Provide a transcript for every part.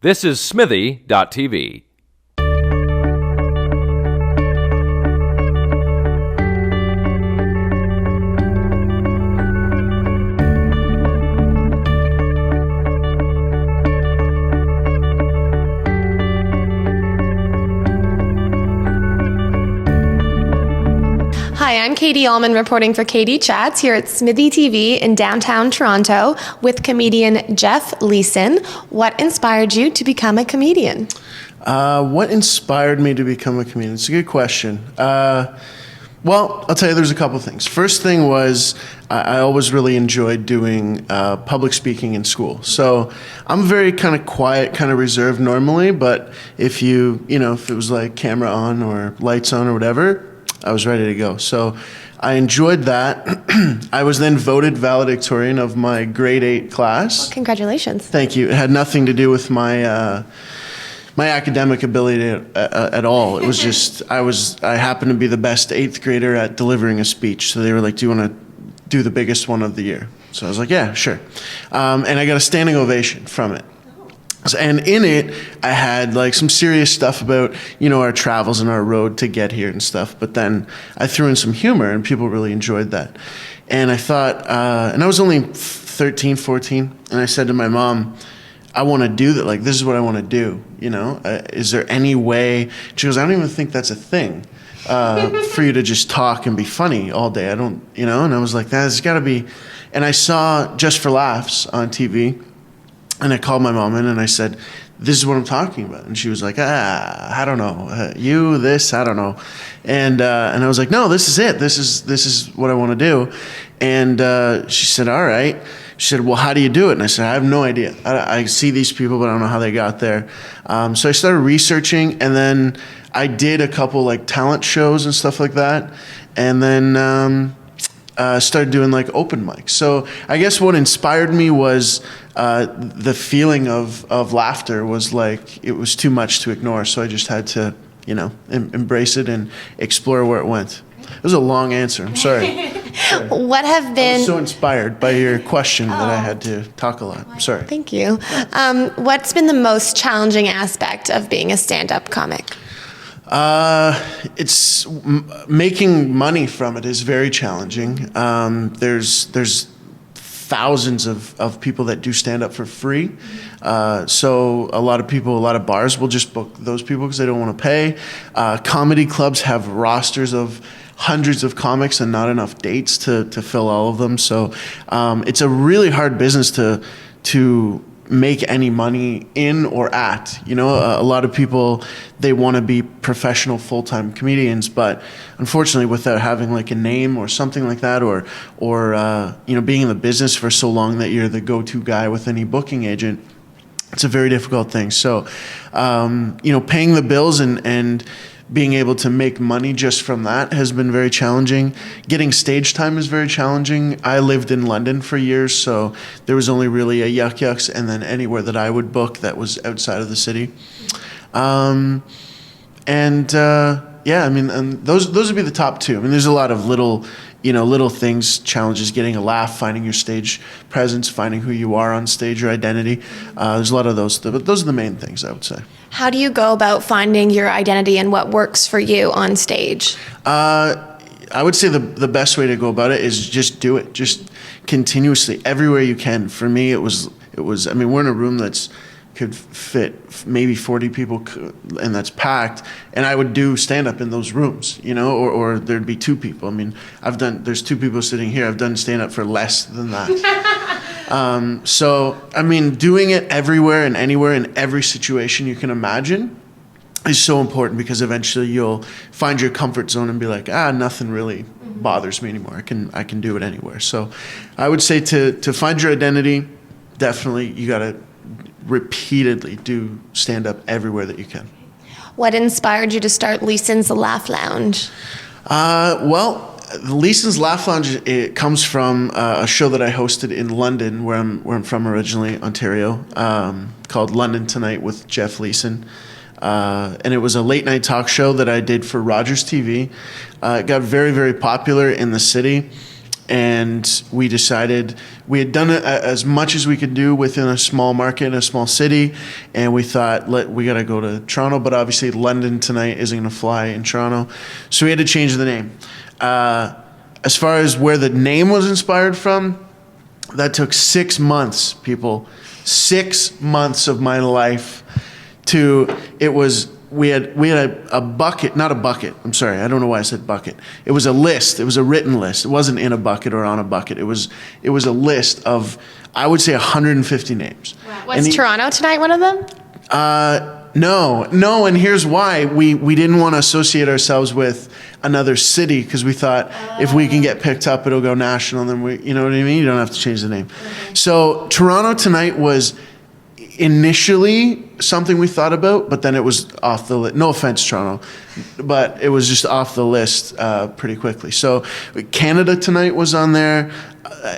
This is Smithy.tv. Hi, I'm Katie Allman reporting for Katie Chats here at Smithy TV in downtown Toronto with comedian Jeff Leeson. What inspired you to become a comedian? What inspired me to become a comedian? It's a good question. Well, I'll tell you, there's a couple things. First thing was I always really enjoyed doing public speaking in school. So I'm very kind of quiet, kind of reserved normally, but if if it was like camera on or lights on or whatever, I was ready to go. So I enjoyed that. I was then voted valedictorian of my grade 8 class. Well, congratulations. Thank you. It had nothing to do with my my academic ability at all. It was just I happened to be the best 8th grader at delivering a speech. So they were like, "Do you want to do the biggest one of the year?" So I was like, "Yeah, sure." And I got a standing ovation from it. And in it, I had like some serious stuff about, our travels and our road to get here and stuff. But then I threw in some humor and people really enjoyed that. And I thought, and I was only 13, 14. And I said to my mom, I want to do that. Like, this is what I want to do. Is there any way? She goes, I don't even think that's a thing for you to just talk and be funny all day. I don't, and I was like, there's got to be. And I saw Just for Laughs on TV. And I called my mom in and I said, this is what I'm talking about. And she was like, I don't know. I don't know. And I was like, no, this is it. This is what I want to do. And she said, all right. She said, well, how do you do it? And I said, I have no idea. I see these people, but I don't know how they got there. So I started researching, and then I did a couple like talent shows and stuff like that. And then started doing like open mics. So I guess what inspired me was the feeling of laughter was like it was too much to ignore. So I just had to, embrace it and explore where it went. It was a long answer. I'm sorry. What have been... I was so inspired by your question that I had to talk a lot. I'm sorry. Thank you. What's been the most challenging aspect of being a stand-up comic? It's making money from it is very challenging. There's thousands of people that do stand up for free. So a lot of bars will just book those people because they don't want to pay. Comedy clubs have rosters of hundreds of comics and not enough dates to fill all of them. So it's a really hard business to make any money in or at. A lot of people, they want to be professional full-time comedians, but unfortunately without having like a name or something like that, or being in the business for so long that you're the go-to guy with any booking agent, it's a very difficult thing. So paying the bills and being able to make money just from that has been very challenging. Getting stage time is very challenging. I lived in London for years, so there was only really a Yuck Yucks and then anywhere that I would book that was outside of the city. And those would be the top two. I mean, there's a lot of little things, challenges, getting a laugh, finding your stage presence, finding who you are on stage, your identity. There's a lot of those, but those are the main things, I would say. How do you go about finding your identity and what works for you on stage? I would say the best way to go about it is just do it, just continuously, everywhere you can. For me, it was. I mean, we're in a room could fit maybe 40 people, and that's packed. And I would do stand up in those rooms, or there'd be 2 people. I mean, there's 2 people sitting here. I've done stand up for less than that. So, I mean, doing it everywhere and anywhere in every situation you can imagine is so important, because eventually you'll find your comfort zone and be like, nothing really bothers me anymore. I can do it anywhere. So I would say to find your identity, definitely you got to repeatedly do stand up everywhere that you can. What inspired you to start Leeson's Laugh Lounge? Leeson's Laugh Lounge, it comes from a show that I hosted in London, where I'm from originally, Ontario, called London Tonight with Jeff Leeson. And it was a late night talk show that I did for Rogers TV. It got very, very popular in the city. and we decided we had done it as much as we could do within a small market, a small city, and we thought we got to go to Toronto, but obviously London Tonight isn't going to fly in Toronto, so we had to change the name. As far as where the name was inspired from, that took 6 months, people. 6 months of my life we had a bucket, not a bucket. I'm sorry, I don't know why I said bucket. It was a list. It was a written list. It wasn't in a bucket or on a bucket. It was a list of, I would say, 150 names. Wow. Was Toronto Tonight one of them? No, and here's why. We didn't want to associate ourselves with another city because we thought if we can get picked up, it'll go national. Then you know what I mean? You don't have to change the name. Okay. So Toronto Tonight was initially something we thought about, but then it was off the list. No offense, Toronto, but it was just off the list pretty quickly. So Canada Tonight was on there.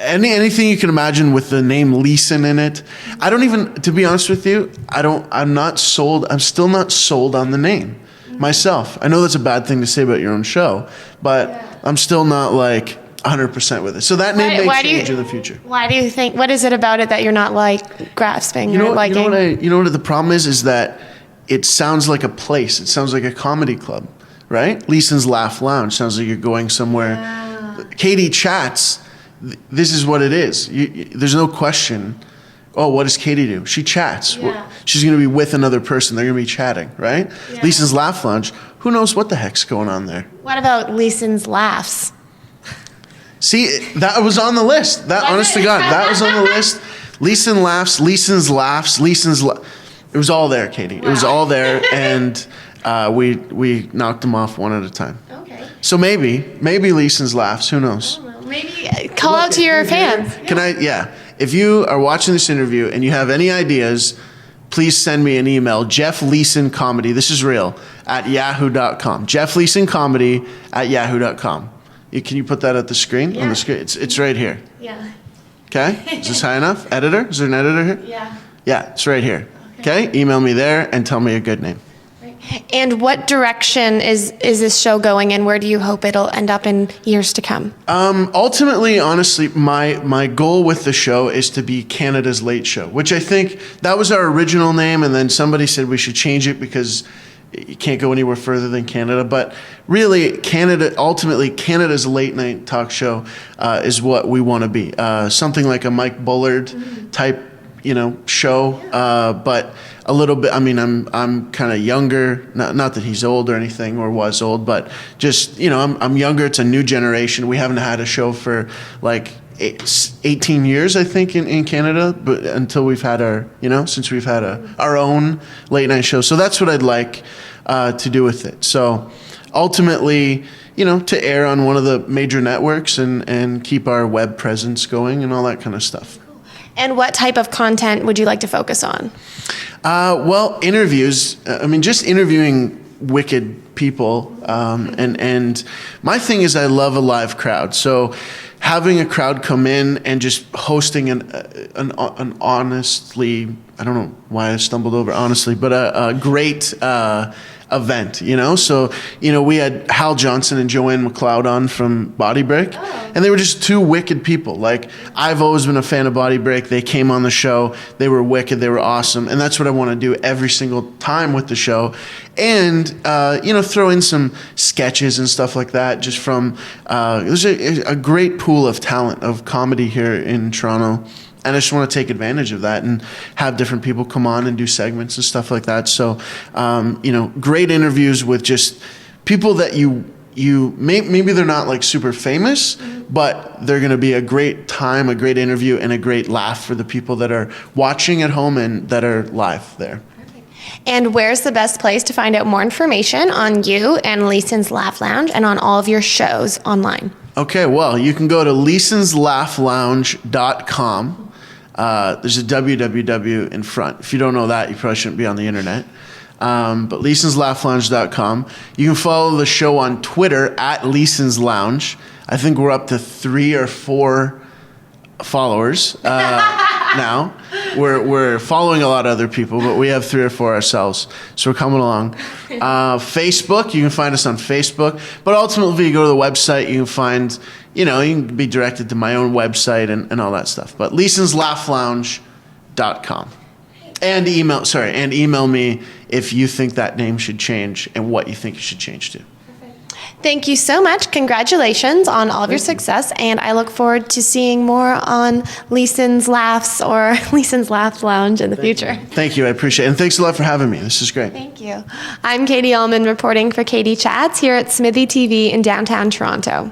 Anything you can imagine with the name Leeson in it. I don't even, to be honest with you, I'm not sold. I'm still not sold on the name myself. I know that's a bad thing to say about your own show, but I'm still not like 100% with it. So that name may change in the future. Why do you think, what is it about it that you're not like grasping or liking? You know what the problem is that it sounds like a place. It sounds like a comedy club, right? Leeson's Laugh Lounge sounds like you're going somewhere. Katie Chats, this is what it is. There's no question. Oh, what does Katie do? She chats. Yeah. She's going to be with another person. They're going to be chatting, right? Yeah. Leeson's Laugh Lounge. Who knows what the heck's going on there? What about Leeson's Laughs? See, that was on the list. Honest to God, that was on the list. Leeson Laughs, Leeson's Laughs, it was all there, Katie. Wow. It was all there, and we knocked them off one at a time. Okay. So maybe Leeson's Laughs. Who knows? I don't know. Maybe call out to your fans. Can I? Yeah. If you are watching this interview and you have any ideas, please send me an email. Jeff Leeson Comedy. This is real at yahoo.com. Jeff Leeson Comedy at yahoo.com. Can you put that at the screen? Yeah. On the screen? It's right here. Yeah. Okay? Is this high enough? Editor? Is there an editor here? Yeah. Yeah, it's right here. Okay? Email me there and tell me a good name. Right. And what direction is this show going in? Where do you hope it'll end up in years to come? Ultimately, honestly, my goal with the show is to be Canada's Late Show, which I think that was our original name, and then somebody said we should change it because you can't go anywhere further than Canada. But really, ultimately, Canada's late night talk show is what we want to be. Something like a Mike Bullard type, show. But a little bit, I mean, I'm kind of younger, not that he's old or anything or was old, but just, I'm younger. It's a new generation. We haven't had a show for like 18 years, I think, in Canada, but until we've had since we've had our own late night show. So that's what I'd like to do with it. So ultimately, to air on one of the major networks and keep our web presence going and all that kind of stuff. And what type of content would you like to focus on? Well, interviews. Just interviewing wicked people. And my thing is I love a live crowd. So having a crowd come in and just hosting an honestly, I don't know why I stumbled over honestly, but a great event, So, we had Hal Johnson and Joanne McLeod on from Body Break, and they were just two wicked people. Like, I've always been a fan of Body Break. They came on the show. They were wicked. They were awesome. And that's what I want to do every single time with the show. And, throw in some sketches and stuff like that just from, there's a great pool of talent of comedy here in Toronto. And I just want to take advantage of that and have different people come on and do segments and stuff like that. So, great interviews with just people that maybe they're not like super famous, but they're going to be a great time, a great interview, and a great laugh for the people that are watching at home and that are live there. And where's the best place to find out more information on you and Leeson's Laugh Lounge and on all of your shows online? Okay, well, you can go to leesonslaughlounge.com. There's a www in front. If you don't know that, you probably shouldn't be on the internet. But leesonslaughlounge.com. You can follow the show on Twitter at Leeson's Lounge. I think we're up to 3 or 4 followers now. we're following a lot of other people, but we have 3 or 4 ourselves, so we're coming along. Facebook, you can find us on Facebook, but ultimately, if you go to the website, you can find, you can be directed to my own website and all that stuff. But Leeson'sLaughLounge.com. And email me if you think that name should change and what you think it should change to. Thank you so much. Congratulations on all of your success, and I look forward to seeing more on Leeson's Laughs or Leeson's Laugh Lounge in the future. Thank you. I appreciate it. And thanks a lot for having me. This is great. Thank you. I'm Katie Allman reporting for Katie Chats here at Smithy TV in downtown Toronto.